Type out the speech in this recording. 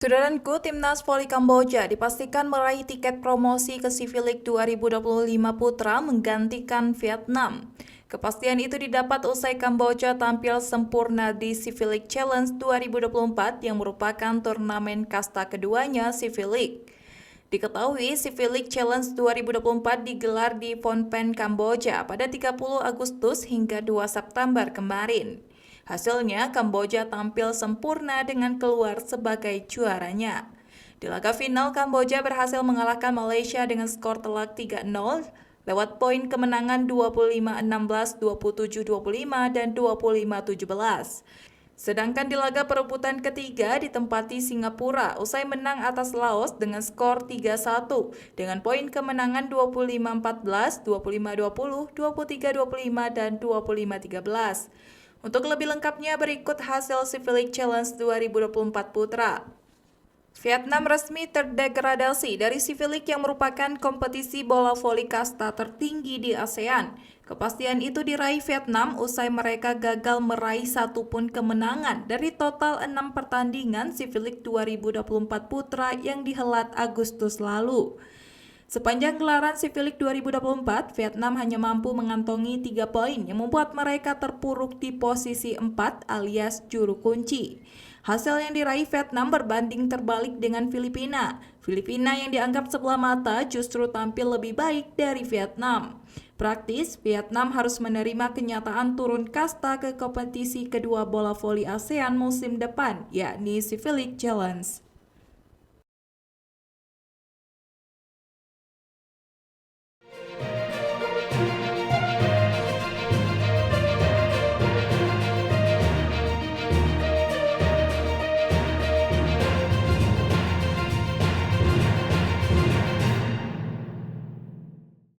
Saudaraku, Timnas Voli Kamboja dipastikan meraih tiket promosi ke CV League 2025 Putra menggantikan Vietnam. Kepastian itu didapat usai Kamboja tampil sempurna di CV League Challenge 2024 yang merupakan turnamen kasta keduanya CV League. Diketahui, CV League Challenge 2024 digelar di Phnom Penh, Kamboja pada 30 Agustus hingga 2 September kemarin. Hasilnya, Kamboja tampil sempurna dengan keluar sebagai juaranya. Di laga final, Kamboja berhasil mengalahkan Malaysia dengan skor telak 3-0 lewat poin kemenangan 25-16, 27-25, dan 25-17. Sedangkan di laga perebutan ketiga ditempati Singapura usai menang atas Laos dengan skor 3-1 dengan poin kemenangan 25-14, 25-20, 23-25, dan 25-13. Untuk lebih lengkapnya berikut hasil CV League Challenge 2024 Putra. Vietnam resmi terdegradasi dari CV League yang merupakan kompetisi bola voli kasta tertinggi di ASEAN. Kepastian itu diraih Vietnam usai mereka gagal meraih satupun kemenangan dari total 6 pertandingan CV League 2024 Putra yang dihelat Agustus lalu. Sepanjang gelaran CV League 2024, Vietnam hanya mampu mengantongi 3 poin yang membuat mereka terpuruk di posisi 4 alias juru kunci. Hasil yang diraih Vietnam berbanding terbalik dengan Filipina. Filipina yang dianggap sebelah mata justru tampil lebih baik dari Vietnam. Praktis, Vietnam harus menerima kenyataan turun kasta ke kompetisi kedua bola voli ASEAN musim depan, yakni CV League Challenge.